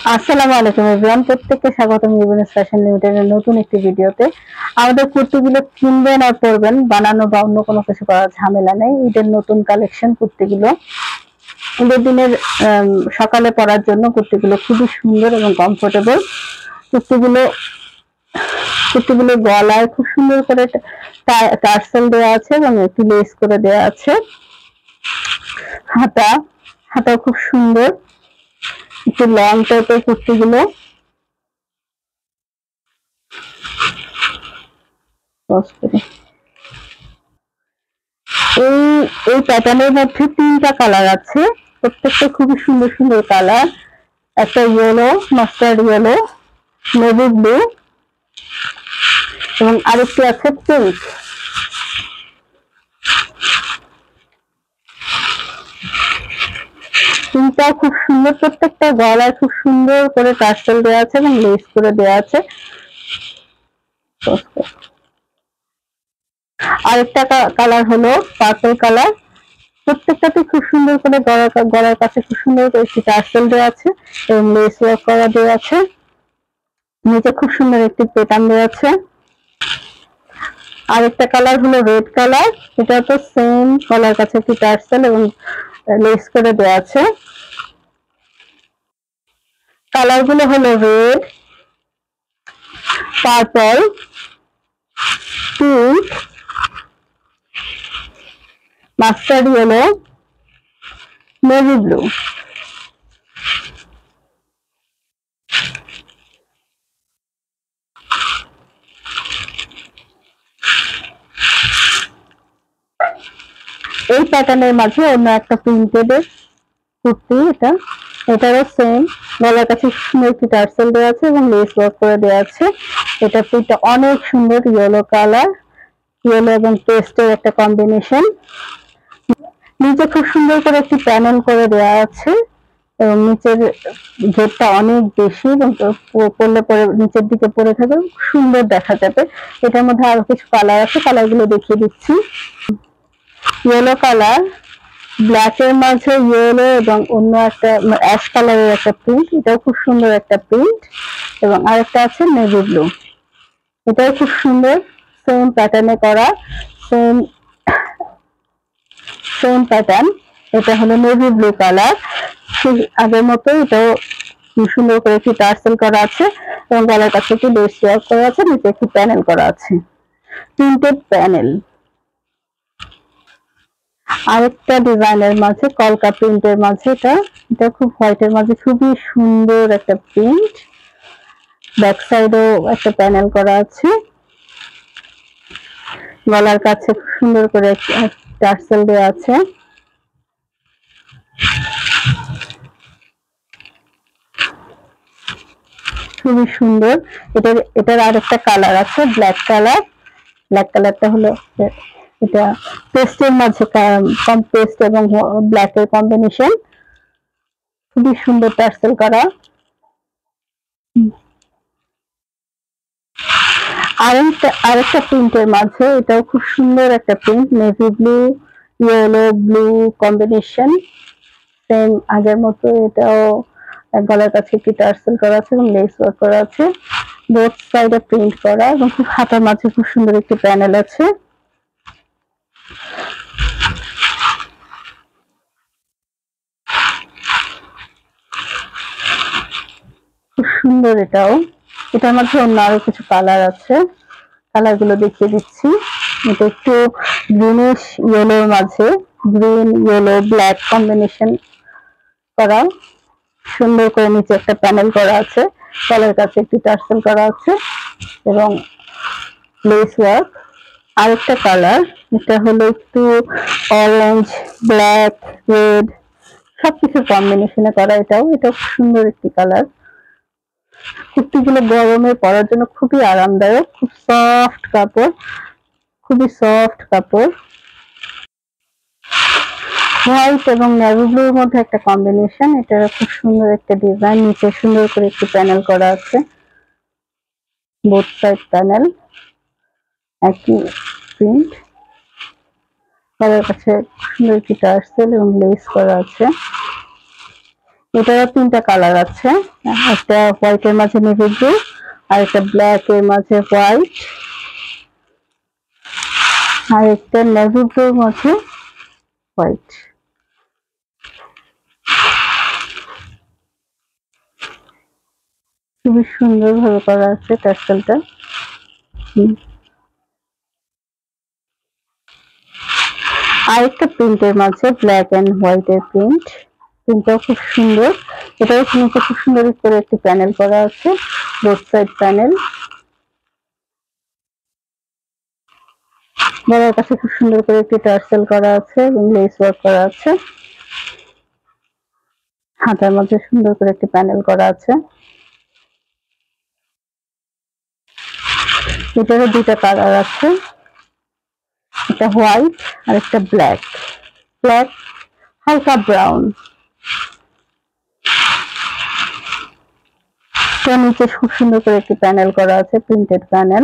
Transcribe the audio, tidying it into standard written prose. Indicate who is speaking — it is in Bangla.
Speaker 1: আসসালামু আলাইকুম এভরিওয়ান, প্রত্যেককে স্বাগতম ইউনিস ফ্যাশন লিমিটেডের নতুন একটি ভিডিওতে। আমাদের কুর্তিগুলো কিনবেন আর পরবেন, বানানো বা অন্য কোনো কিছু করার ঝামেলা নেই। ঈদের নতুন কালেকশন কুর্তিগুলো, ঈদের দিনের সকালে পরার জন্য কুর্তিগুলো খুবই সুন্দর এবং কমফোর্টেবল। কুর্তিগুলো কুর্তিগুলো গলায় খুব সুন্দর করে টার্সেল দেওয়া আছে এবং একটু লেস করে দেওয়া আছে। হাতাও খুব সুন্দর, একটু লং টাইপের কুর্তিগুলো। এই এই প্যাটার্নের মধ্যে 3টা কালার আছে, প্রত্যেকটা খুবই সুন্দর সুন্দর কালার। একটা yellow, mustard yellow, navy blue এবং আরেকটি আছে পিঙ্ক। পিঙ্কটাও খুব সুন্দর, প্রত্যেকটা গলায় খুব সুন্দর করে টার্সেল দেওয়া আছে এবং লেস করে দেওয়া আছে। আরেকটা কালার হলো পার্পল কালার, প্রত্যেকটাতে খুব সুন্দর করে গলার কাছে খুব সুন্দর করে একটি টার্সেল দেওয়া আছে এবং লেস ওয়ার্ক করা দেওয়া আছে। নিচে খুব সুন্দর একটি পেটার্ন দেওয়া আছে। আরেকটা কালার হলো রেড কালার, এটা তো সেম গলার কাছে একটি টার্সেল এবং লেস করে দেওয়া আছে। কালার গুলো হলো red, purple, pink, mustard yellow, navy blue. এই প্যাটার্নের মাঝে অন্য একটা প্রিন্টেড কুর্তি, এটারও সেম গলার কাছে সুন্দর একটি টার্সেল দেওয়া আছে এবং লেস ওয়ার্ক করে দেওয়া আছে। এটা প্রিন্টটা অনেক সুন্দর, ইয়েলো কালার, ইয়েলো এবং পেস্টের একটা কম্বিনেশন। নিচে খুব সুন্দর করে একটি প্যানেল করে দেওয়া আছে এবং নিচের ঘেরটা অনেক বেশি এবং পরলে পরে নিচের দিকে পরে থাকবে, সুন্দর দেখা যাবে। এটার মধ্যে আরো কিছু কালার আছে, কালারগুলো দেখিয়ে দিচ্ছি। ইয়েলো কালার, ব্ল্যাক এর মাঝে ইয়েলো এবং অন্য একটা অ্যাশ কালারের একটা প্রিন্ট, এটাও খুব সুন্দর একটা প্রিন্ট। এবং আরেকটা আছে নেভি ব্লু, এটাও খুব সুন্দর, সেম প্যাটার্নে করা, সেম সেম প্যাটার্ন। এটা হলো নেভি ব্লু কালার, আগের মতো এটাও সুন্দর করে একটি টার্সেল করা আছে এবং গলার কাছে একটি লেস ওয়ার্ক করা আছে, নিচে একটি প্যানেল করা আছে, প্রিন্টেড প্যানেল। আরেকটা ডিজাইনের মাঝে কলকা প্রিন্টের মাঝে, এটা খুব হোয়াইটের মাঝে খুবই সুন্দর একটা প্রিন্ট। ব্যাক সাইডেও একটা প্যানেল করা আছে, গলার কাছে খুব সুন্দর করে টার্সেল দেওয়া আছে। খুবই সুন্দর। এটার আরেকটা কালার আছে ব্ল্যাক কালার, ব্ল্যাক কালারটা হলো এটা পেস্টের মাঝে, কম পেস্ট এবং ব্ল্যাক এর কম্বিনেশন, খুবই সুন্দর টার্সেল করা। আরেকটা প্রিন্টের মাঝে, এটাও খুব সুন্দর একটা print, navy blue, yellow blue combination, same আগের মতো। এটাও গলার কাছে একটি টার্সেল করা আছে এবং লেস ওয়ার্ক করা আছে, বোথ সাইডে প্রিন্ট করা এবং খুব হাতার মাঝে খুব সুন্দর একটি প্যানেল আছে। খুব সুন্দর এটার মধ্যে অন্য আরো কিছু কালার আছে, কালার গুলো দেখিয়ে দিচ্ছি। এটা একটু গ্রিনিশ ইয়েলোর মাঝে, গ্রিন ইয়েলো ব্ল্যাক কম্বিনেশন করা, সুন্দর করে নিচে একটা প্যানেল করা আছে, গলার কাছে একটি টার্সেল করা আছে এবং লেস ওয়ার্ক। আরেকটা কালার, এটা হলো একটু অরেঞ্জ, ব্ল্যাক, রেড সবকিছুর কম্বিনেশনে করা, এটাও সুন্দর একটি কালার। কুর্তিগুলো গরমে পরার জন্য খুবই আরামদায়ক, খুব সফট কাপড়, খুবই সফট কাপড়। হোয়াইট এবং নেভি ব্লুর মধ্যে একটা কম্বিনেশন, এটা খুব সুন্দর একটা ডিজাইন, নিচে সুন্দর করে একটি প্যানেল করা আছে, বোথ সাইড প্যানেল, একই প্রিন্ট, গলার কাছে সুন্দর একটি টার্সেল এবং লেস করা আছে। এটারও তিনটা কালার আছে, একটা হোয়াইটের মাঝে নেভি ব্লু, আর একটা ব্ল্যাক এর মাঝে হোয়াইট, আর একটা নেভি ব্লুর মাঝে হোয়াইট। খুবই সুন্দর ভাবে করা আছে টার্সেলটা। আর একটা প্রিন্টের মাঝে ব্ল্যাক এন্ড হোয়াইট এর প্রিন্টটাও খুব সুন্দর। এটাও নিচে খুব সুন্দর করে একটি প্যানেল করা আছে, বোথ সাইড প্যানেল। গলার কাছে খুব সুন্দর করে একটি টার্সেল করা আছে এবং লেস ওয়ার্ক করা আছে। হাতার মধ্যে সুন্দর করে একটি প্যানেল করা আছে। এটারও দুইটা কালার আছে, একটা হোয়াইট আর একটা ব্ল্যাক, হালকা ব্রাউন। নিচে খুব সুন্দর করে একটি প্যানেল করা আছে, প্রিন্টেড প্যানেল।